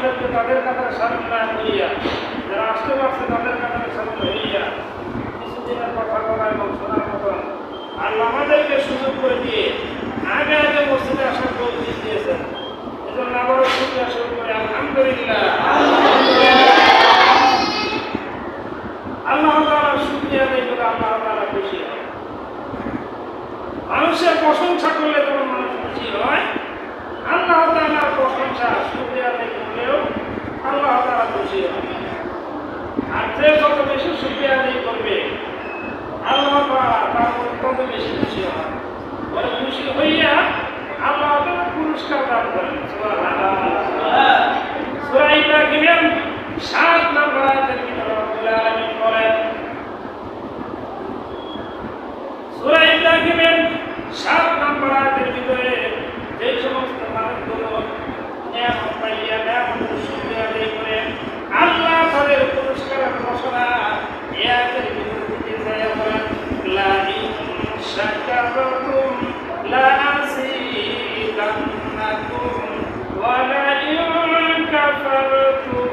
আমাদেরকে তাদের কাতারে সামিল না করিয়া, যারা আসতে পারছে তাদের কাতারে সামিল হইয়া কিছুদিনের কথা বলা এবং শোনার মতন আল্লাহ আমাদেরকে সুযোগ করে দিয়ে আগে আগে মসজিদে আসার তৌফিক দিয়েছেন। এজন্য আবারও শুকরিয়া শুরু করে আলহামদুলিল্লাহ। আল্লাহ তাআলার শুকরিয়া আদায় করে আল্লাহ তাআলা খুশি হয়। মানুষের প্রশংসা করলে যখন মানুষ খুশি হয়, আল্লাহ তাআলার প্রশংসা শুকরিয়া আদায় করলেও আল্লাহ তাআলা খুশি হয়। আর যে যত বেশি শুকরিয়া আদায় করবে আল্লাহ তাআলা তার তত বেশি খুশি হয়। বলে খুশি হইয়া আল্লাহ তাআলা পুরস্কার দান করেন। সুবহানাল্লাহ। সূরা ইব্রাহিমের 7 নম্বর আয়াতের ভিতরে রব্বুল আলামিন বলেন, সূরা ইব্রাহিমের 7 নম্বর আয়াতের ভিতরে যে সমস্ত মানুষগুলো নিয়ামত পাইয়া নিয়ামতের শুকরিয়া আদায় করে আল্লাহ তাদের পুরস্কারের ঘোষণা এই আয়াতের ভিতরে দিতে যায়। বলেন, লা ইন শাকারতুম লা আযীদান্নাকুম ওয়া লা ইন কাফারতুম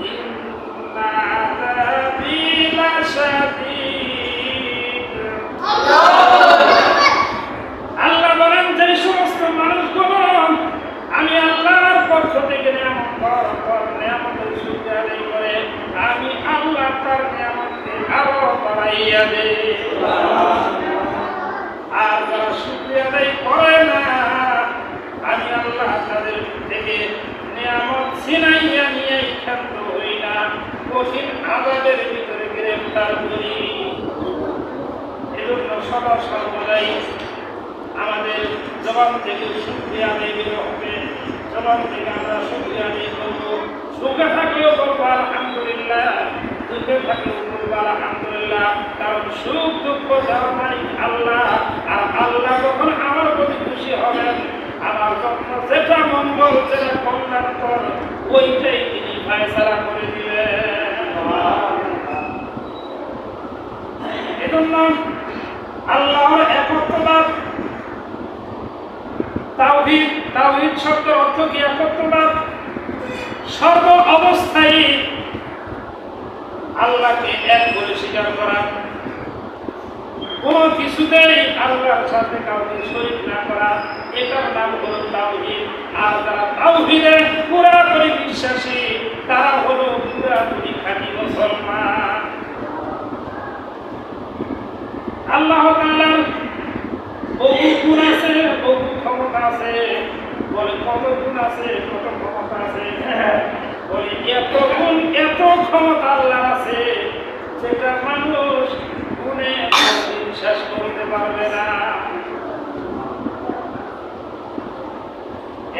ইন্না আযাবী লাশাদীদ। আল্লাহ বলেন, যে সমস্ত মানুষগুলো আমি আল্লাহর পক্ষ থেকে নিয়ামতের শুকরিয়া আদায় করে আমি আল্লাহ তার নিয়ামতকে আরো বাড়াইয়া দেই। আর যারা শুকরিয়া আদায় করে না আমি আল্লাহ তাদের থেকে নিয়ামত ছিনাইয়া নিয়ে ক্ষান্ত হই না, কঠিন আযাবের ভিতরে গ্রেফতার করি। এজন্য সর্বদাই আমাদের জবান থেকে শুকরিয়া আদায় বের হবে, জবান থেকে আমরা শুকরিয়া আদায় করবো। সুখে থাকলেও বলবো আলহামদুলিল্লাহ, দুঃখে থাকলেও বলবো আলহামদুলিল্লাহ। কারণ সুখ দুঃখ দেওয়ার মালিক আল্লাহ। আর আল্লাহ যখন আমার প্রতি খুশি হবেন, আমার জন্য যেটা মঙ্গল যেটা কল্যাণকর ওইটাই তিনি ফায়সালা করে দিবেন। এজন্য আল্লাহর একত্ববাদ, তাওহীদ, তাওহীদ শব্দের অর্থ কি? একত্ববাদ। সর্ব অবস্থায় আল্লাহকে এক বলে স্বীকার করা, কোনো কিছুতেই আল্লাহর সাথে কাউকে শরীক না করা, এটার নাম হলো তাওহীদ। আর যারা তাওহীদে পুরাপুরি বিশ্বাসী তারা হলো পুরাপুরি খাঁটি মুসলমান। আল্লাহ তাআলার বহু গুণ আছে, বহু ক্ষমতা আছে। বলে কত গুণ আছে, কত ক্ষমতা আছে? বলে এত গুণ, এত ক্ষমতা আল্লাহ আছে যেটা মানুষ গুণে বিশ্বাস করতে পারবে না।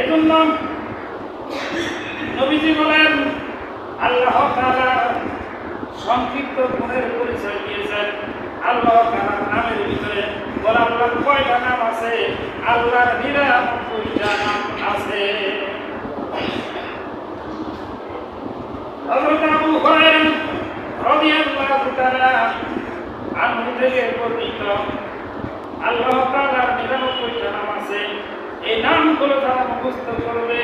এজন্য নবীজি বলেন, আল্লাহ তাআলা সংক্ষিপ্ত গুণের পরিচয় দিয়েছেন। আল্লাহ তাআলার নামের ভিতরে বলে আল্লাহর কয়টা নাম আছে? আল্লাহর 99টা নাম আছে। হযরত আবু হুরায়রা রাদিয়াল্লাহু তাআলা আনহু থেকে বর্ণিত, আল্লাহ তাআলার 99টা নাম আছে। এই নামগুলো যারা মুখস্থ করবে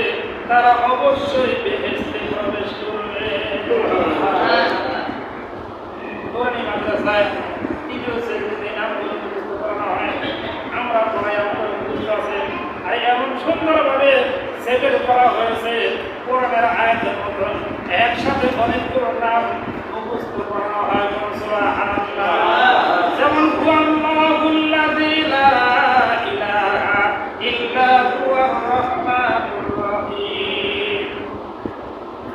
তারা অবশ্যই বেহেশতে প্রবেশ করবে। কোরআনী মাদ্রাসায় তৃতীয় শ্রেণীতে নামগুলো মুখস্থ করানো হয়। আমরা পড়াই, আমাদের মুখস্থ আছে। আর এমন সুন্দরভাবে সেটেল করা হয়েছে কোরআনের আয়াতের মতন একসাথে অনেকগুলো নাম মুখস্থ করানো হয়। সুবহানাল্লাহ। যেমন হুয়াল্লাহুল্লাযী লা ইলাহা ইল্লা হুয়ার রাহমানুর রহিম,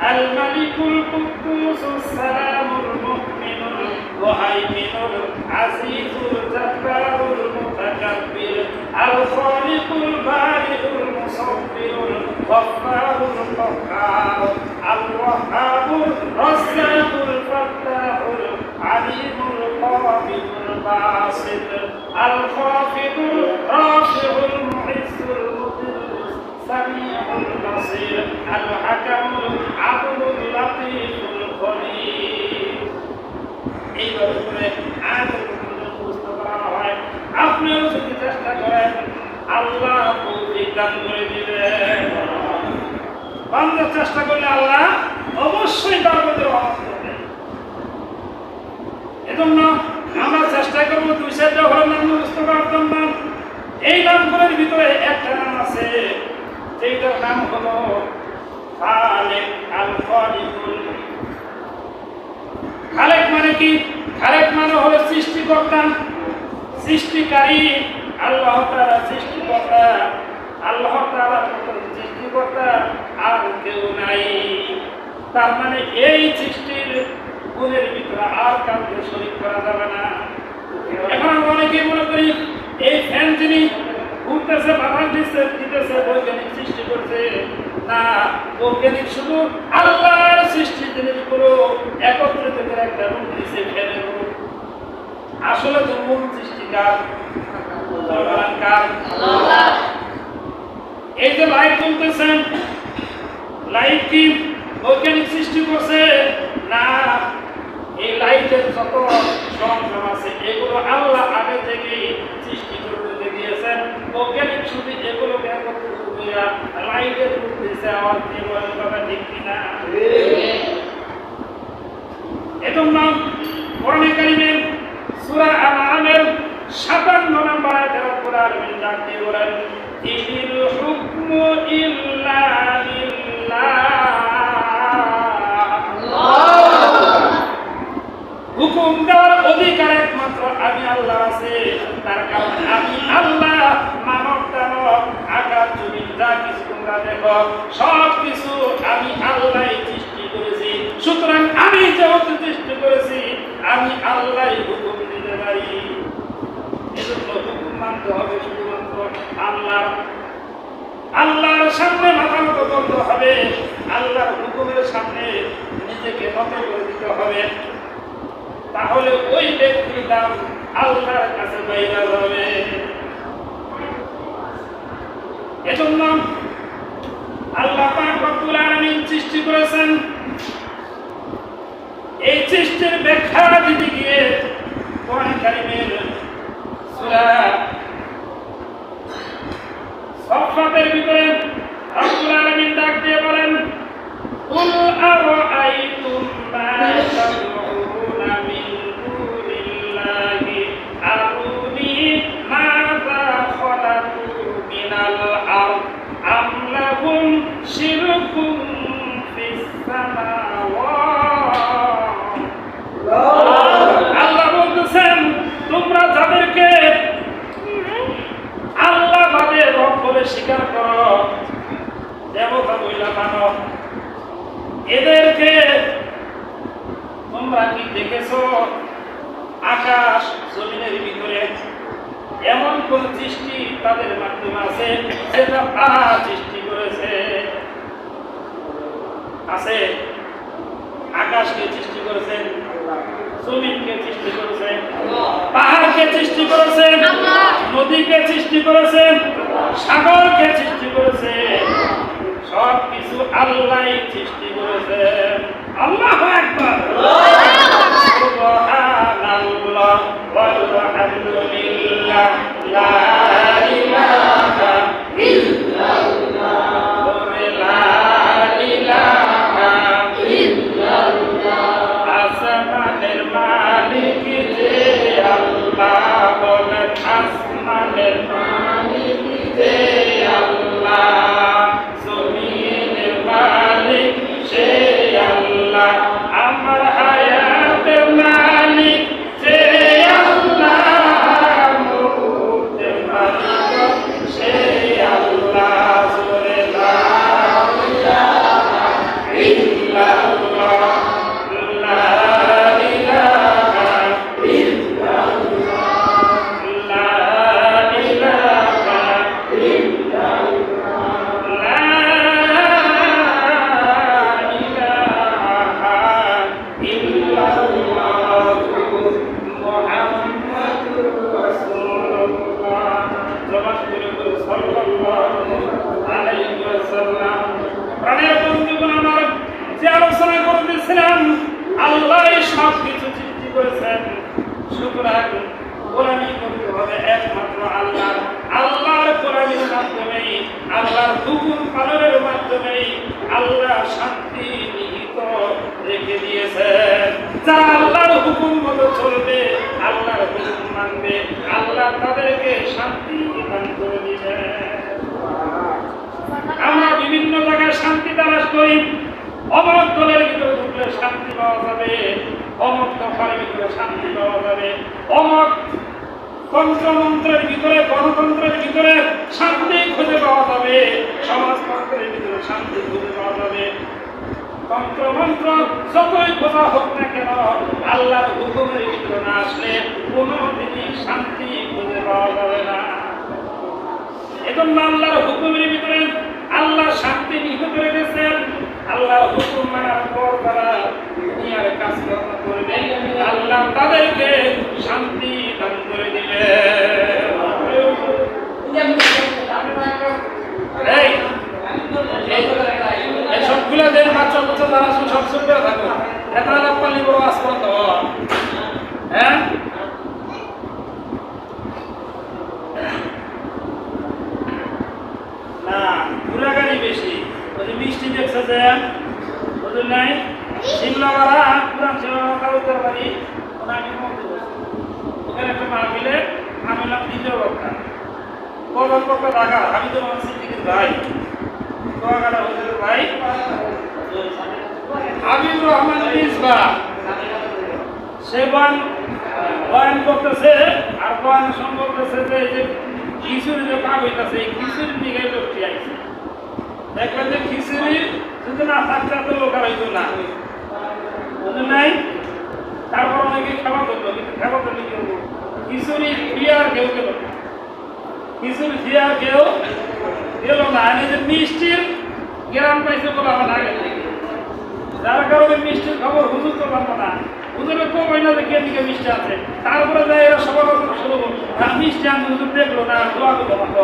আল মালিকুল কুদ্দুসুস সালামুল মুমিনুল মুহাইমিনুল আজিজুল জাব্বারুল মুতাকাব্বির, আল খালিকুল বারিউল মুসাব্বিরুল গফফারুল কাহ্হার, আল ওয়াহ্হাবুর রাজ্জাকুল ফাত্তাহুল আলিমুল কাবিরুল বাসিত, আল খাফিদুল রাফিউল মুইজ্জুল মুদিল্লুস সামিউল বাসির, আল হাকামুল আদলুল লাতীফুল খবীর। এইভাবে করে আয়াতগুলো মুখস্থ করা হয়। আপনিও যদি চেষ্টা করেন আল্লাহ তৌফিক দান করে দিবেন। বান্দা চেষ্টা করলে আল্লাহ অবশ্যই তার প্রতি রহমত করবেন। এজন্য আমরা চেষ্টা করবো 2-4টা ঘরের নাম মুখস্থ করার জন্য। এই নামগুলোর ভিতরে একটা নাম আছে, যেটার নাম হলো খালেক আল খালিকুল। খালেক মানে কি? খালেক মানে হলো সৃষ্টিকর্তা, সৃষ্টিকারী। আল্লাহ তাআলা সৃষ্টিকর্তা, আল্লাহ তাআলার মতো সৃষ্টিকর্তা আর কেউ নাই। তার মানে এই সৃষ্টির গুণের ভিতরে আর কাউকে শরীক করা যাবে না। এখন আমরা অনেকেই মনে করি এই ফ্যান যিনি ঘুরতেছে, বাতাস দিতেছে, বৈজ্ঞানিক সৃষ্টি করছে। না, বৈজ্ঞানিক শুধু আল্লাহর সৃষ্টি জিনিসগুলো একত্রিত করে একটা রূপ দিচ্ছে, ফ্যানের রূপ। আসলে তো মূল সৃষ্টিকার কার? এই যে লাইট জ্বলতেছেন, লাইট কি বৈজ্ঞানিক সৃষ্টি করছে? না, এই লাইটের যত সরঞ্জাম আছে এগুলো আল্লাহ আগে থেকেই সৃষ্টি করতে দিয়েছেন। বৈজ্ঞানিক শুধু এগুলোকে একত্রিত করে লাইটের রূপ দিয়েছে। আমার কি বলেন কথা ঠিক কিনা? এজন্য কোরআনে কারীমের সূরা আল-আনআমের 57 নম্বর আয়াতে রব্বুল আলামিন ডাক দিয়ে বলেন, ইনিল হুকমু ইল্লা লিল্লাহ। হুকুম দেওয়ার অধিকার একমাত্র আমি আল্লাহর আছে। তার কারণ আমি আল্লাহ মানব দানব আকাশ জমিন যা কিছু তোমরা দেখো সব কিছু আমি আল্লাহই সৃষ্টি করেছি। সুতরাং আমি যেহেতু সৃষ্টি করেছি, আমি আল্লাহই হুকুম দিতে পারি। এজন্য হুকুম মানতে হবে শুধুমাত্র আল্লাহ। আল্লাহর সামনে মাথা নত করতে হবে, আল্লাহর হুকুমের সামনে নিজেকে নত করে দিতে হবে। তাহলে ওই ব্যক্তির দাম আল্লাহর কাছে পাইয়া যাবে। এজন্য আল্লাহ পাক রব্বুল আলামিন সৃষ্টি করেছেন। এই সৃষ্টির ব্যাখ্যা দিতে গিয়ে কোরআন কারীমের সূরা সফফাতের ভিতরে রব্বুল আলামিন ডাক দিয়ে বলেন, কুল আরাআইতুম মা তাদউনা মিন দুনিল্লাহি আরুনি মাযা খালাকু মিনাল আরদ আম লাহুম শিরকুম ফিস সামাওয়াত। আল্লাহ বলতেছেন, তোমরা যাদেরকে আল্লাহ বাদে রব বলে স্বীকার করো, দেবতা বইলা মানো, এদেরকে তোমরা কি দেখেছো আকাশ জমিনের ভিতরে এমন কোন সৃষ্টি তাদের মাধ্যমে আছে যেটা তারা সৃষ্টি করেছে? আছে? আকাশকে সৃষ্টি করেছেন, জমিনকে সৃষ্টি করেছেন, পাহাড়কে সৃষ্টি করেছেন, নদীকে সৃষ্টি করেছেন, সাগরকে সৃষ্টি করেছেন। সব কিছু আল্লাহই সৃষ্টি করেছেন। আল্লাহু আকবার। সুবহানাল্লাহ ওয়ালহামদুলিল্লাহ লা ইলাহা ইল্লাল্লাহ লা ইলাহা ইল্লাল্লাহ। আসমানের মালিক যে আল্লাহ, বলেন আসমানের মালিক যে আল্লাহ, জমিনের মালিক সে আল্লাহ, আমার হায়াতের মালিক যে আল্লাহ, মুহূর্তের মালিক সে আল্লাহ। জোরে লা ইলাহা ইল্লাল্লাহ লা ইলাহা ইল্লাল্লাহ লা ইলাহা ইল্লাল্লাহ লা ইলাহা ইল্লাল্লাহ মুহাম্মাদুর রাসূলুল্লাহ। জবান করে বলুন সাল্লাল্লাহু আলাইহি ওয়াসাল্লাম। প্রাণের বন্ধুগণ, আমার যে আলোচনা করতেছিলাম, আল্লাহই সব কিছু সৃষ্টি করেছেন। সুতরাং গোলামি করতে হবে একমাত্র আল্লাহর গোলামির মাধ্যমে, আল্লাহর হুকুম পালনের মাধ্যমে আল্লাহ শান্তি নিহিত রেখে দিয়েছেন। যারা আল্লাহর হুকুম মতো চলবে, আল্লাহর হুকুম মানবে, আল্লাহ তাদেরকে শান্তি দান করে দিবেন। আমরা বিভিন্ন জায়গায় শান্তি তালাশ করি। অমর দলের ভিতরে ঢুকলে শান্তি পাওয়া যাবে, অমর দফার ভিতরে শান্তি পাওয়া যাবে, অমর তন্ত্রমন্ত্রের ভিতরে, গণতন্ত্রের ভিতরে শান্তি খুঁজে পাওয়া যাবে, সমাজতন্ত্রের ভিতরে শান্তি খুঁজে পাওয়া যাবে। তন্ত্রমন্ত্র যতই খোঁজা হোক না কেন, আল্লাহর হুকুমের ভিতরে না আসলে কোনোদিনই শান্তি খুঁজে পাওয়া যাবে না। এজন্য আল্লাহর হুকুমের ভিতরে আল্লাহ শান্তি নিহিত রেখেছেন। আল্লাহর হুকুম মানার পর তারা দুনিয়ার কাজকর্ম করবে, আল্লাহ তাদেরকে শান্তি দান করে দিবে। এই সবগুলো যে বাচ্চা বাচ্চা যারা সব শুনবে থাকো, এটা পাল্লি বড় আজ পর্যন্ত হ্যাঁ না ঘোরাগাড়ি বেশি। ওই যে মিষ্টি দেখছে যে ওদের নাই শিমলাগাড়া পুরান শিমলাগাড়া বাড়ি ওখানে একটা মাহফিলে আমি হলাম দ্বিতীয় বক্তা, প্রধান বক্তা ঢাকা হামিদুর রহমান সিদ্দিকীর ভাই, দোয়াগাড়া হুজুরের ভাই হাবিবুর রহমান মিসবা। সে বয়ান করতেছে আর বয়ান সম্পর্কেছে যে এই যে খিচুড়ি যে পাক হইতেছে, এই খিচুড়ির দিকে লোকটি আইছে। দেখবেন যে খিচুড়ি যদি না থাকতে এত লোক আর হইতো না, বুঝলেন নাই? তারপর অনেকে খাবার করলো, কিন্তু খাবার করলে কি হবো? খিচুড়ি দিয়ে আর কেউ গেল না, খিচুড়ি দিয়ে আর কেউ গেল না। এই যে মিষ্টির গ্রাম পাইছে বলে আমার আগে থেকে, যার কারণে মিষ্টির খবর হুজুর তো পারবো না, হুজুরে কম হয় না যে কে দিকে মিষ্টি আছে। তারপরে যাই এরা সবার শুরু মিষ্টি আমি হুজুর দেখলো না, দোয়া করবো,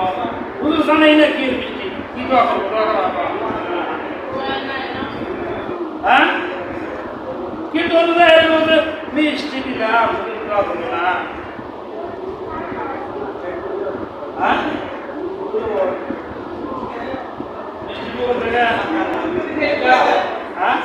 হুজুর জানাই না কি মিষ্টি, কি দোয়া করবো, দোয়া করা হ্যাঁ। কিন্তু মিষ্টি দিলাম দোয়া করবো না হ্যাঁ, মিষ্টি বলতে হ্যাঁ।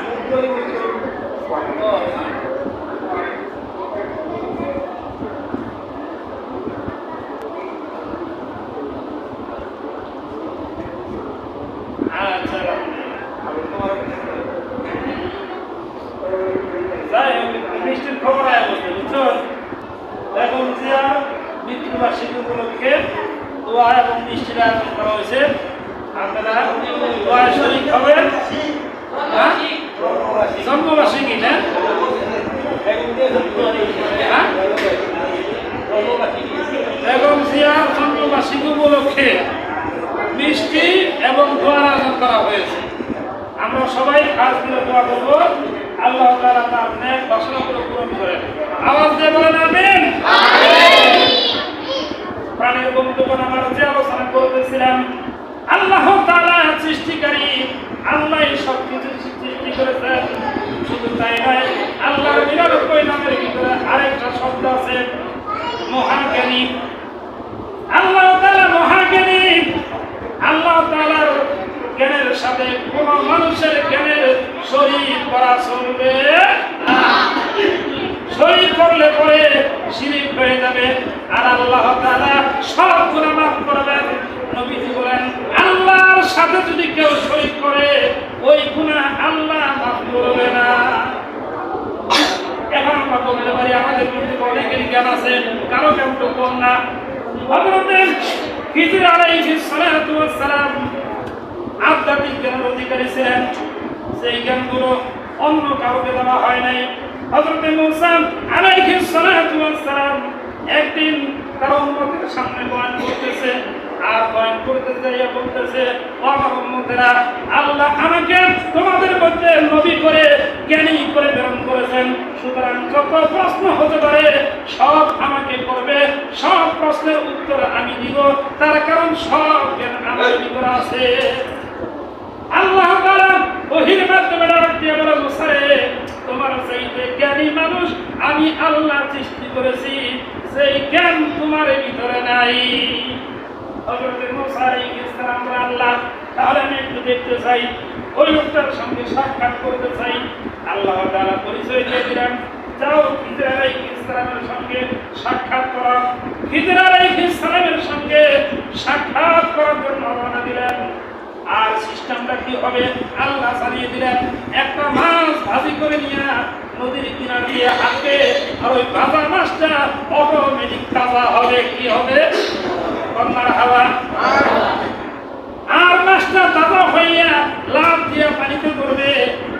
মিষ্টির খবর আয় বলতে বুঝছেন। এখন মৃত্যুবার্ষিকী উপলক্ষে দোয়া এবং মিষ্টির আয়োজন করা হয়েছে। আপনারা দোয়া শরীক হবেন। জন্মবার্ষিকী না বেগম জিয়ার জন্মবার্ষিকী উপলক্ষে মিষ্টি এবং দোয়ার আয়োজন করা হয়েছে। আমরা সবাই খাস দিলে দোয়া করবো, আল্লাহ তাআলা তার নেক বাসনাগুলো পূরণ করেন। আওয়াজ দিয়ে বলেন আমিন। প্রাণের বন্ধুগণ, আমরা যে আলোচনা করতেছিলাম, আল্লাহ তাআলা সৃষ্টিকারী, আল্লাহ সব কিছু সৃষ্টি করেছেন। শুধু তাই নয়, আল্লাহর ৯৯ নামের ভিতরে আরেকটা শব্দ আছে মহাজ্ঞানী। আল্লাহ তাআলা মহাজ্ঞানী। আল্লাহ তাআলার জ্ঞানের সাথে কোন মানুষের জ্ঞানের শরীক করা চলবে না। শরীক করলে পরে শিরক হয়ে যাবে, আর আল্লাহ তাআলা সব গুনাহ মাফ করবেন। নবীজি বলেন, আল্লাহর সাথে যদি কেউ শরীক করে ওই গুনাহ আল্লাহ মাফ করবে না। এখন আমরা বলতে পারি আমাদের মধ্যে অনেকেরই জ্ঞান আছে, কারো জ্ঞান তো কম না। হযরত খিজির আলাইহিস সালাতু ওয়াস সালাম আধ্যাত্মিক জ্ঞানের অধিকারী ছিলেন। সেই জ্ঞানগুলো অন্য কাউকে দেওয়া হয় নাই। হযরত মূসা আলাইহিস সালাতু ওয়াস সালাম একদিন তার উম্মতের সামনে বয়ান করতেছে, আর বয়ান করতে যাইয়া বলতেছে, ও আমার উম্মতেরা, আল্লাহ আমাকে তোমাদের মধ্যে নবী করে জ্ঞানী করে প্রেরণ করেছেন। সুতরাং যত প্রশ্ন হতে পারে সব আমাকে করবে, সব প্রশ্নের উত্তর আমি দিব, তার কারণ সব জ্ঞান আমার ভিতরে আছে। আল্লাহ তাআলা ওহীর মাধ্যমে ডাক দিয়ে বলে, মুসা রে, তোমার চাইতে জ্ঞানী মানুষ আমি আল্লাহ সৃষ্টি করেছি। সেই জ্ঞান তোমার ভিতরে নাই। হযরত মুসা আলাইহিস সালাম বলেন, আল্লাহ তাহলে আমি একটু দেখতে চাই, ওই লোকটার সঙ্গে সাক্ষাৎ করতে চাই। আল্লাহ তাআলা পরিচয় দিয়ে দিলেন, যাও খিজির আলাইহিস সালামের সঙ্গে সাক্ষাৎ করো। খিজির আলাইহিস সালামের সঙ্গে সাক্ষাৎ করার জন্য রওনা দিলেন। আর সিস্টেমটা কি হবে আল্লাহ জানিয়ে দিলেন, একটা মাছ ভাজি করে নিয়ে নদীর কিনারে দিয়ে হাতে, আর ওই ভাজা মাছটা অটোমেটিক তাজা হবে। কি হবে? কন্যার হাওয়া। আর মাছটা তাজা হইয়া লাভ দিয়ে পানিতে পড়বে,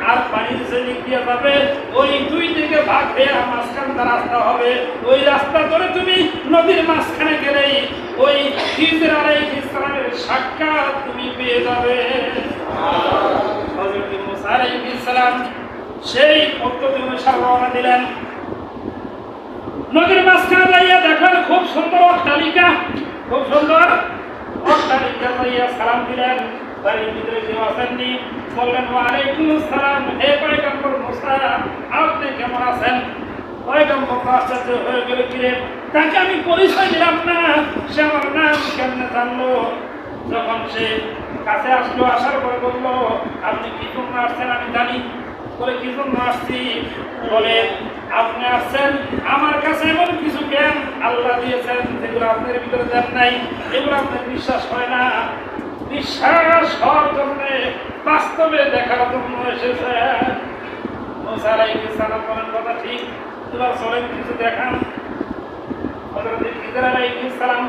আর পানির যে দিক দিয়ে যাবে ওই দুই দিকে ভাগ হয়ে মাঝখানটা রাস্তা হবে। ওই রাস্তা ধরে তুমি নদীর মাঝখানে গেলেই ওই খিজির আলাইহিস সালামের সাক্ষাৎ তুমি পেয়ে যাবে। হযরত মুসা আলাইহিস সালাম সেই পদ্ধতি অনুসারে রওনা দিলেন। নদীর মাঝখানে যাইয়া দেখেন খুব সুন্দর অট্টালিকা, খুব সুন্দর অট্টালিকা যাইয়া সালাম দিলেন। বাড়ির ভিতরে কেউ আসেননি, বললেন ওয়ালাইকুম আসসালাম, হে পয়গম্বর মুসা, আপনি কেমন আছেন? পয়গম্বর আশ্চর্য হয়ে গেল, কিরে তাকে আমি পরিচয় দিলাম না, সে আমার নাম কেমনে জানলো? যখন সে কাছে আসলো, আসার পরে বললো, আপনি কি জন্য আসছেন আমি জানি। বলে কি জন্য আসছি? বলে আপনি আসছেন আমার কাছে এমন কিছু জ্ঞান আল্লাহ দিয়েছেন যেগুলো আপনার ভিতরে দেন নাই, এগুলো আপনার বিশ্বাস হয় না। বিশ্বাস হওয়ার জন্য বাস্তবে দেখার জন্য এসেছে। মুসা আলাইহিস সালাম বলেন, কথা ঠিক, এবার চলেন কিছু দেখান। হযরত খিজির আলাইহিস সালাম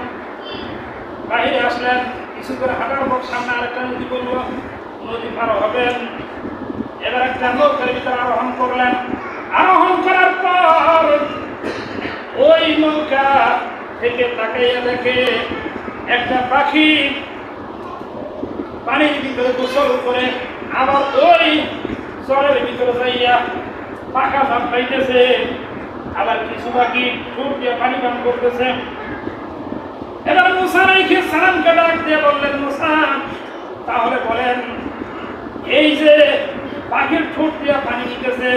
বাইরে আসলেন, কিছু করে হাঁটার পর সামনে আরেকটা নদী পড়ল, নদী পার হবেন। এবার একটা নৌকার ভিতরে আরোহণ করলেন। আরোহণ করার পর ওই নৌকা থেকে তাকাইয়া দেখে একটা পাখি পানির ভিতরে গোসল করে আবার ওই জলের ভিতরে যাইয়া পাখা ভাব পাইতেছে, আবার কিছু পাখি ঠোঁট দিয়ে পানি পান করতেছে। এবার মুসা আলাইহিস সালামকে ডাক দিয়ে বললেন, মুসা তাহলে বলেন, এই যে পাখির ঠোঁট দিয়ে পানি নিতেছে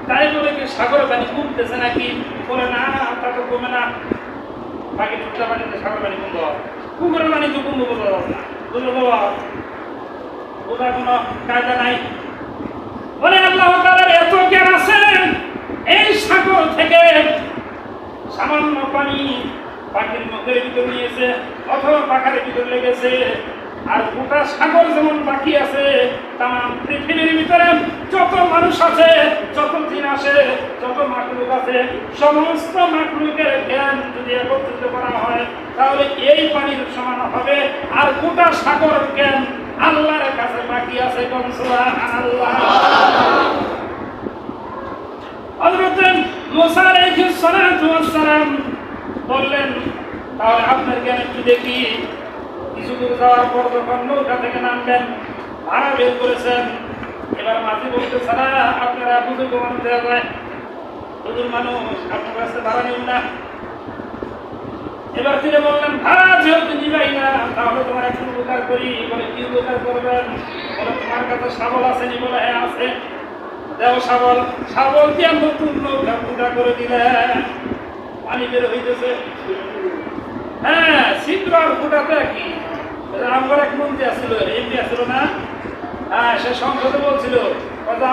তাই বলে কি সাগরে পানি কমতেছে নাকি? বলে না, তা তো কমে না। পাখির ঠোঁটটা পানিতে সাগর পানি কমবো, পুকুরের পানি তো কমবো, বোঝা যাবে না, বুঝলো বাবা, বোঝার কোনো কায়দা নাই। বলে আল্লাহ তাআলার এত জ্ঞান আছে, এই সাগর থেকে সামান্য পানি পাখির মুখের ভিতরে নিয়েছে অথবা পাখার ভিতরে লেগেছে, আর গোটা সাগর যেমন বাকি আছে, তাম পৃথিবীর ভিতরে যত মানুষ আছে, যত জিন আছে, যত মাখলুক আছে, সমস্ত মাখলুকের জ্ঞান যদি একত্রিত করা হয় তাহলে এই পানির সমান হবে। আর গোটা সাগর জ্ঞান আল্লাহর কাছে বাকি আছে। কোন সুবহানাল্লাহ। হযরত মুসা আলাইহিস সালাম বললেন, তাহলে আপনার জ্ঞান একটু দেখি। কিছু দূর যাওয়ার পর যখন নৌকা থেকে নামবেন, ভাড়া বের করেছেন। এবার মাঝি বলতে ছাড়া আপনারা বুজুর্গ মানুষ দেওয়া যায়, বুজুর্গ মানুষ আপনার কাছে ভাড়া নেব না। এবার তিনি বললেন, ভাড়া যেহেতু নিবাই না তাহলে তোমার একটু উপকার করি। বলে কি উপকার করবেন? বলে তোমার কাছে শাবল আছে নি? বলে হ্যাঁ আছে। দেও শাবল। শাবল দিয়ে নতুন নৌকা পূজা করে দিলেন, পানি বের হইতেছে। হ্যাঁ, ছিদ্র আর ফুটাতে কি আমার এক মন্ত্রী আসছিল, এমপি আসছিল না? হ্যাঁ, সে সংসদে বলছিল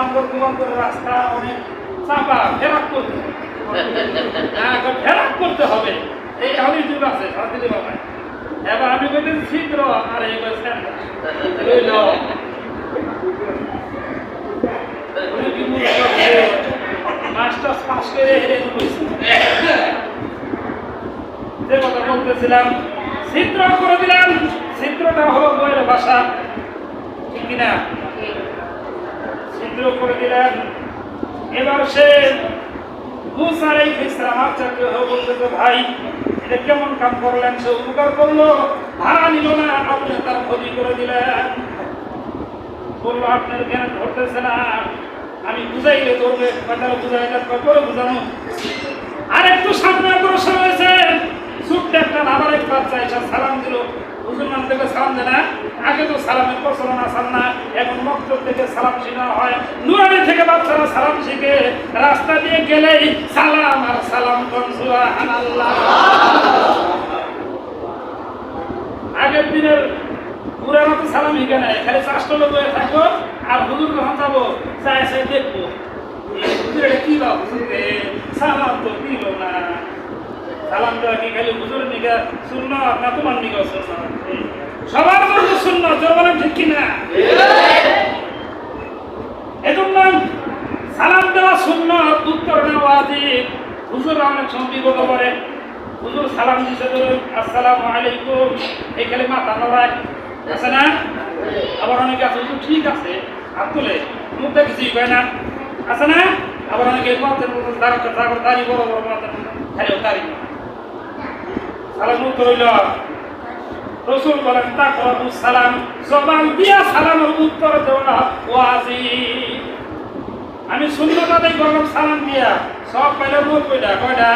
আমার কুমান্তরের রাস্তা অনেক চাপা, ফেরাক করতে ফেরাক করতে হবে। এই আমি যুগ আছে সাথে বাবা। এবার আমি বলতেন ছিদ্র আর এই বলছেন মাস্টার্স পাস করে হেরে যে কথা বলতেছিলাম, চিত্র করে দিলাম। চিত্রটা হলো বইয়ের ভাষা, ঠিক কিনা? চিত্র করে দিলেন। এবার সে মুসা আলাইহিস সালাম আশ্চর্য হয়ে বলতেছে, ভাই এটা কেমন কাম করলেন? সে উপকার করলো, ভাড়া নিল না, আপনি তার ক্ষতি করে দিলেন। বললো আপনার জ্ঞান ধরতেছে না, আমি বুঝাইলে ধরবে, কথাটা বুঝাইলে করে বুঝানো। আর একটু সামনে অগ্রসর হয়েছে, ছোট্ট একটা নাবালিক বাচ্চা এসে সালাম দিল, মুসলমান থেকে সালাম দেয় না? আগে তো সালামের প্রচলন আসার না, এখন মক্তব থেকে সালাম শেখানো হয়। নুরানি থেকে বাচ্চারা সালাম শিখে, রাস্তা দিয়ে গেলেই সালাম আর সালাম কোন সুবহানাল্লাহ। আগের দিনের পুরানো তো সালাম শিখে নাই, খালি চাষটা লোক হয়ে থাকবো আর হুজুর যখন যাবো চাই চাই দেখবো হুজুর এটা কি দাও হুজুরকে সালাম তো দিল না। সালাম দেওয়া কি খালি হুজুরের নিকা সুন্নাত না তোমার নিকা সুন্নাত? সবার জন্য সুন্নাত, জোর বলেন ঠিক কিনা? এজন্য সালাম দেওয়া সুন্নাত, উত্তর দেওয়া ওয়াজিব। হুজুর অনেক সময় বিগত করে হুজুর সালাম দিতে ধরুন আসসালামু আলাইকুম, এই খালি মাথা নড়ায় আছে না? আবার অনেকে আছে হুজুর ঠিক আছে হাত তুলে মুখটা কিছুই কয় না, আছে না? আবার অনেকে দাঁড়ি বড় বড় মাথা খালিও দাঁড়ি। সালাম উত্তর হইল রসুল বলেন তাকরাবুস সালাম, জবান দিয়া সালামের উত্তর দেওয়া ওয়াজিব। আমি সুন্নাত আদায় করলাম সালাম দিয়া, সব পাইলে 90টা, কয়টা?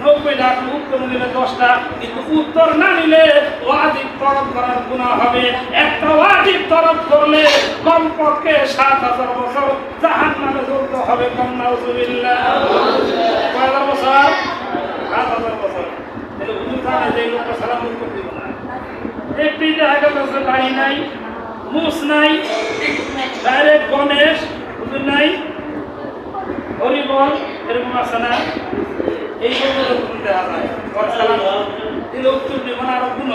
90টা। উত্তর নিলে 10টা, কিন্তু উত্তর না নিলে ওয়াজিব তরফ করার গুনাহ হবে। একটা ওয়াজিব তরফ করলে কমপক্ষে 7000 বছর জাহান্নামে জ্বলতে হবে। কম নাউজুবিল্লাহ। কয় হাজার বছর? 7000 বছর। তাহলে হুজুর জানে যে লোকটা সালাম উত্তর দিব না। একটি জায়গা কাছে দাড়ি নাই, মুছ নাই, ডাইরেক্ট গণেশ হুজুর নাই, হরিবল এরকম আছে না? এই জন্য দেখা যায় সালাম দিলে উত্তর দিব না, আরো গুণ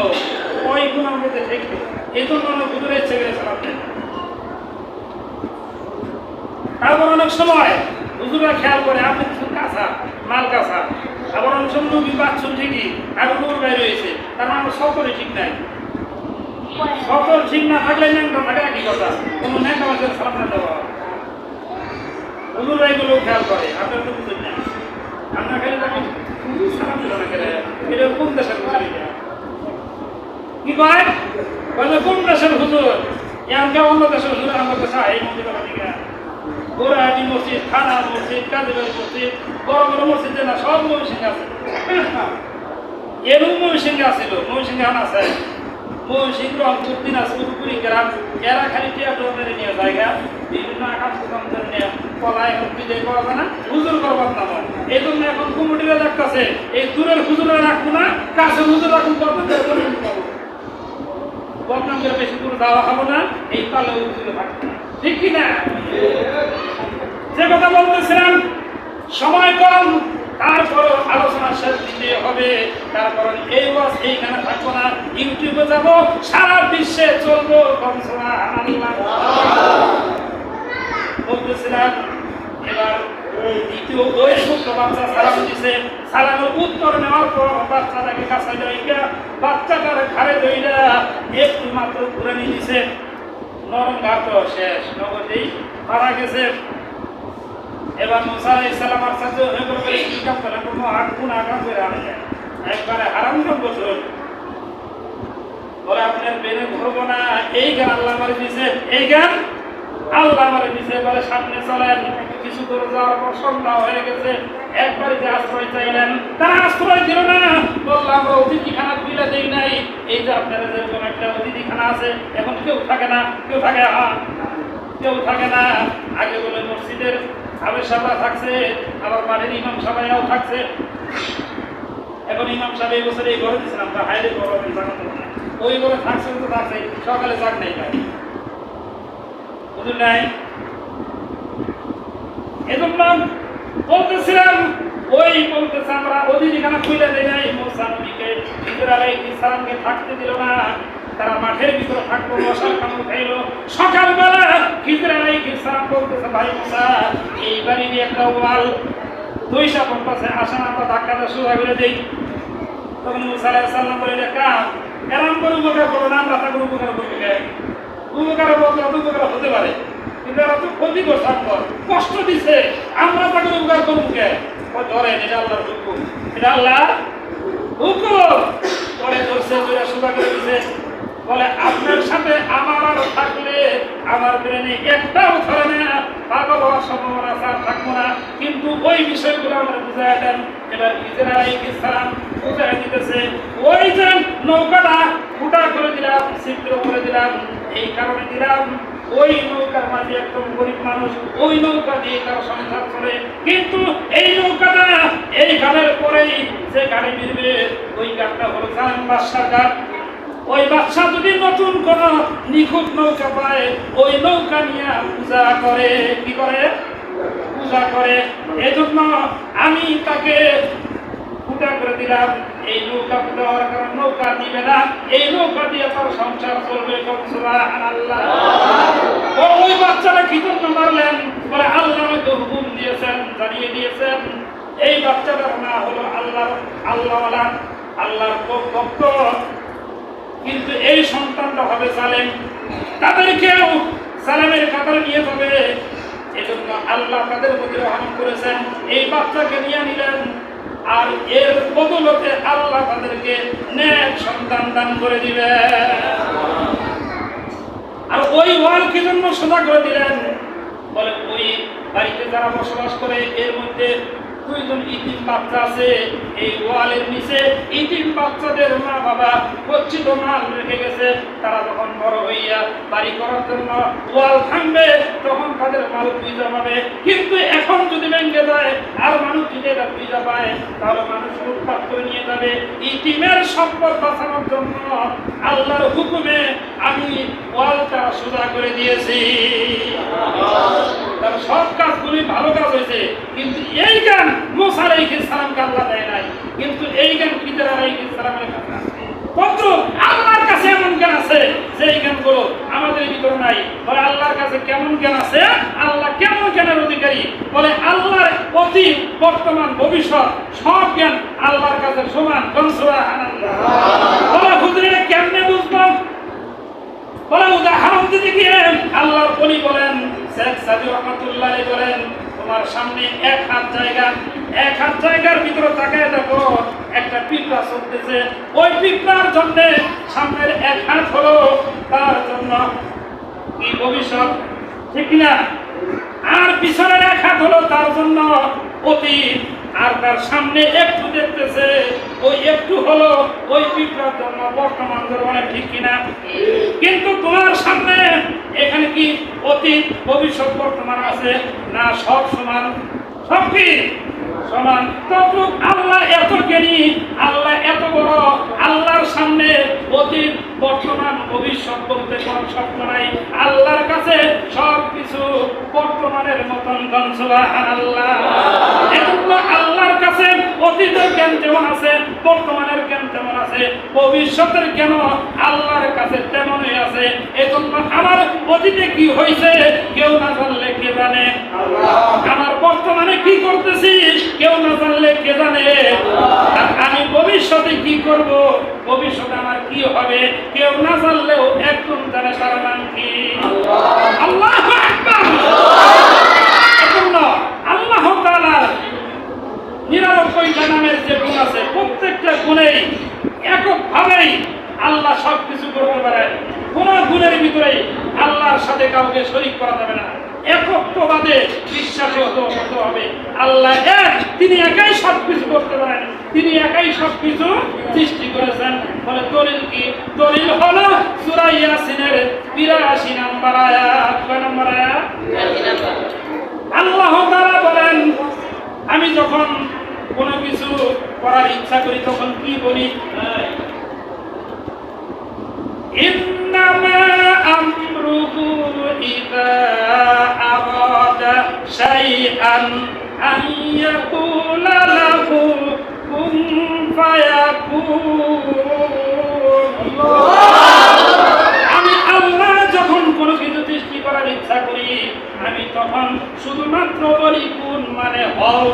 ওই গুণের মধ্যে থাকবে। এই জন্য অনেক হুজুরের ইচ্ছে করে সালাম দেন। তারপর অনেক সময় হুজুরা খেয়াল করে আপনি কিছু কাঁচা মাল কাঁচা, আবার অনেক সময় নবী বাচ্চুন ঠিকই আর নূর বাইরে হয়েছে, তার মানে সকলে ঠিক নাই। সকল ঠিক না থাকলে ন্যাংটা থাকে একই কথা, কোনো ন্যাংটা মানুষের সালাম না দেওয়া। হুজুরা এগুলো খেয়াল করে, আপনার তো বুঝুন না। আমরা খালি তাকে সালাম দিল না খেলে, এটা কোন দেশের হুজুর? কি কয়? বলে কোন দেশের হুজুর? এমনকি অন্য দেশের হুজুর আমার দেশে এই মন্দির দিকে গোরাহাটি মসজিদ, থানা মসজিদ, কাজীবাড়ি মসজিদ, বড় বড় মসজিদ না সব ময়মনসিংহে আছে। এরকম ময়মনসিংহে আছিল, ময়মনসিংহে আছে, ময়মনসিংহ, রংপুর, দিনাজপুর, কুড়িগ্রাম, এরা খালি টিয়ার নিয়ে জায়গা বিভিন্ন আকাশ নিয়ে কলায় বিজয় করা যায় না, হুজুর করবার না। এই জন্য এখন কমিটিরা দেখতেছে এই দূরের হুজুরা রাখবো না, কাছের হুজুর রাখুন, বদনাম করে বেশি দূর যাওয়া হবো না, এই পালে হুজুরে থাকবে না, ঠিক কিনা? যে কথা বলতেছিলাম সময় কম, তারপর আলোচনা শেষ দিতে হবে। তারপর এই ওয়াজ এইখানে থাকবো না, ইউটিউবে যাব, সারা বিশ্বে চলবো। বলতেছিলাম এবার দ্বিতীয় ওই ছোট্ট বাচ্চা সালাম দিছে, সালামের উত্তর নেওয়ার পর বাচ্চাটাকে কাছে ধইরা বাচ্চাটার ঘাড়ে ধইরা একটু মাত্র ঘুরে নিয়ে দিছে, নরম ঘাট শেষ, নগদেই মারা গেছে। এবার মুসা আলাইহিস সালাম আর সাথে এগুলো কি কাম করে কোনো আগুন আগাম করে আনে একবারে হারাম বছর বলে আপনার বেনে ধরবো না। এই গান আল্লাহ মারে দিছে, এই গান আল্লাহ মারে দিছে, বলে সামনে চলেন। কিছু করে যাওয়ার পর সন্ধ্যা হয়ে গেছে, একবারে যে আশ্রয় চাইলেন তারা আশ্রয় দিল না। বললাম আমরা অতিথিখানা খুলে দেই নাই, এই যে আপনারা যেরকম একটা অতিথিখানা আছে এখন কেউ থাকে না, কেউ থাকে কেউ থাকে না। আগে বলে মসজিদের আবের সাহেবরা থাকছে, আবার বাড়ির ইমাম সাহেবরাও থাকছে। এখন ইমাম সাহেব এই বছর এই ঘরে দিয়েছিলাম, তা হাইলে ঘর ওই ঘরে থাকছে তো থাকছে, সকালে চাক নেই ভাই বুঝুন নাই। এজন্য বলতেছিলাম ওই বলতেছে আমরা অতিথিখানা খুলে দেয় নাই, মুসা নবীকে হিজর আলাইহিস সালামকে থাকতে দিল না। তারা মাঠের ভিতরে থাকলো, মশার কামড় খাইলো। সকালবেলা হিজর আলাইহিস সালাম বলতেছে ভাই মুসা এই বাড়ির একটা ওয়াল দুইশা পড়তেছে, আসেন আমরা ধাক্কাটা সোজা করে দেই। তখন মুসা আলাইহিস সালাম বলে কাম এরম করে উপকার করবো না, আমরা তাকে উপকার করবো, উপকার বলতে উপকার হতে পারে কিন্তু এরা তো ক্ষতি করছে, আপনার কষ্ট দিছে, আমরা তাকে উপকার করবো কে? ধরেন এটা আল্লাহর হুকুম, এটা আল্লাহ হুকুম। পরে ধরছে সোজা করে দিছে, বলে আপনার সাথে আমার আর থাকলে আমার ব্রেনে একটাও ধরে না, পাগল হওয়ার সম্ভাবনা থাকবো না, কিন্তু ওই বিষয়গুলো আমরা বুঝাই দেন। এবার হিজর আলাইহিস সালাম বুঝাই দিতেছে, ওই যে নৌকাটা ফুটা করে দিলাম, ছিদ্র করে দিলাম। এই কারণে দিলাম ওই নৌকার মাঝে একদম গরিব মানুষ, ওই নৌকা দিয়ে তার সংসার চলে। কিন্তু এই নৌকাটা এই ঘাটের পরেই যে ঘাটে মিলবে, ওই ঘাটটা হলো জানেন বাদশার ঘাট। ওই বাদশা যদি নতুন কোন নিখুঁত নৌকা পায়, ওই নৌকা নিয়ে পূজা করে। কি করে? পূজা করে। এজন্য আমি তাকে ফুটা করে দিলাম। এই নৌকা ফুটা হওয়ার কারণে নৌকা দিবে না, এই নৌকা দিয়ে তার সংসার চলবে। সুবহানাল্লাহ। ওই বাচ্চারা কি জন্য মারলেন? বলে আল্লাহ আমাকে হুকুম দিয়েছেন, জানিয়ে দিয়েছেন। এই বাচ্চাটার না হলো আল্লাহওয়ালা, আল্লাহর ভক্ত, কিন্তু এই সন্তানটা হবে জালেম। তাদেরকেও সালামের কাতারে নিয়ে যাবে। এজন্য আল্লাহ তাদের প্রতি রহম করেছেন, এই বাচ্চাকে নিয়ে নিলেন। আর এর বদলতে আল্লাহ তাদেরকে নেক সন্তান দান করে দিবে। আর ওই ওয়াল কি জন্য সোজা করে দিলেন? বলে ওই বাড়িতে যারা বসবাস করে এর মধ্যে দুইজন ইতিম বাচ্চা আছে। এই ওয়ালের নিচে ইতিম বাচ্চাদের মা বাবা গচ্ছিত মাল রেখে গেছে। তারা যখন বড় হইয়া বাড়ি করার জন্য ওয়াল ভাঙবে, তখন তাদের মাল পূজা পাবে। কিন্তু এখন যদি ভেঙে যায় আর মানুষ যদি এটা পূজা পায়, তাহলে মানুষ লুটপাট করে নিয়ে যাবে। ইতিমের সম্পদ বাঁচানোর জন্য আল্লাহর হুকুমে আমি ওয়ালটা সোজা করে দিয়েছি। তার সব কাজগুলি ভালো কাজ হয়েছে, কিন্তু এই জ্ঞান মুসা আলাইহিস সালামকে আল্লাহ দেয় নাই। কিন্তু এই জ্ঞান খিদর আলাইহিস সালামের কাছে আছে। কত আল্লাহর কাছে এমন জ্ঞান আছে যে জ্ঞানগুলো আমাদের ভিতরে নাই। বলে আল্লাহর কাছে কেমন জ্ঞান আছে? আল্লাহ কেমন জ্ঞানের অধিকারী? বলে আল্লাহর অতীত, বর্তমান, ভবিষ্যৎ সব জ্ঞান আল্লাহর কাছে সমান। সুবহানাল্লাহ। বলে হুজুর এটা কেমনে বুঝলাম? বলে উদাহরণ দিতে গিয়ে আল্লাহর ওলি বলেন, শেখ সাদি রহমাতুল্লাহ বলেন, তোমার সামনে এক হাত জায়গার ভিতরে তাকায় দেখো, একটা পিঁপড়া চলতেছে। ওই পিঁপড়ার জন্য সামনের এক হাত হলো তার জন্য কি ভবিষ্যৎ, ঠিক কিনা? আর পিছনের এক হাত হলো তার জন্য অতীত। আর তার সামনে একটু দেখতেছে, ওই একটু হলো ওই পিঁপড়ার জন্য বর্তমান জমানা, ঠিক কিনা? কিন্তু তোমার সামনে এখানে কি অতীত, ভবিষ্যৎ, বর্তমান আছে না? সব সমান। সব কি সমান? তবু আল্লাহ এত জ্ঞানী, আল্লাহ এত বড়, আল্লাহর সামনে অতীত, বর্তমান, ভবিষ্যৎ বলতে কোনো স্বপ্ন নাই। আল্লাহর কাছে সব কিছু বর্তমানের মতন। সুবহানাল্লাহ। এজন্য আল্লাহর কাছে অতীতের জ্ঞান যেমন আছে, বর্তমানের জ্ঞান যেমন আছে, ভবিষ্যতের জ্ঞান আল্লাহর কাছে তেমনই আছে। এজন্য আমার অতীতে কি হয়েছে কেউ না জানলে কে জানে? আমার বর্তমানে কি করতেছি কেউ না জানলে কে জানে? আর আমি ভবিষ্যতে কি করব, ভবিষ্যতে আমার কি হবে কেউ না জানলেও একজন জানে, তার নাম কি? আল্লাহু আকবার। এজন্য আল্লাহ তাআলার 99টা নামের যে গুণ আছে, প্রত্যেকটা গুণেই এককভাবেই আল্লাহ সবকিছু করতে পারে। কোন গুণের ভিতরে আল্লাহর সাথে কাউকে শরীক করা যাবে না। একত্ববাদে বিশ্বাসী হতে হবে। আল্লাহ এক, তিনি একাই সবকিছু করতে পারেন, তিনি একাই সবকিছু সৃষ্টি করেছেন। বলে দলিল কি? দলিল হলো সূরা ইয়াসিনের 82 নম্বর আয়াত। কয় নম্বর আয়াত? আল্লাহ তাআলা বলেন, আমি যখন কোনো কিছু করার ইচ্ছা করি তখন কি বলি? ইন্নামা আমরুহু ইযা আরাদা শাইআন আন ইয়াকুলা লাহু কুন ফায়াকুন। আমি আল্লাহ যখন কোনো কিছু সৃষ্টি করার ইচ্ছা করি, আমি তখন শুধুমাত্র বলি কুন মানে হও,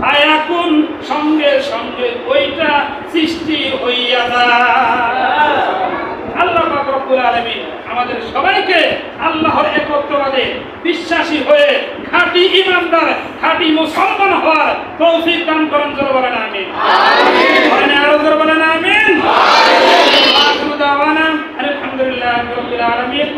ফায়াকুন সঙ্গে সঙ্গে ওইটা সৃষ্টি হইয়া যায়। আল্লাহ পাক রব্বুল আলামিন আমাদের সবাইকে আল্লাহর একত্ববাদে বিশ্বাসী হয়ে খাঁটি ঈমানদার, খাঁটি মুসলমান হওয়ার তৌফিক দান করেন। জোরে বলেন আমিন। আমিন। আরো জোরে বলেন আমিন। আমিন। আলহামদুলিল্লাহি রাব্বিল আলামিন।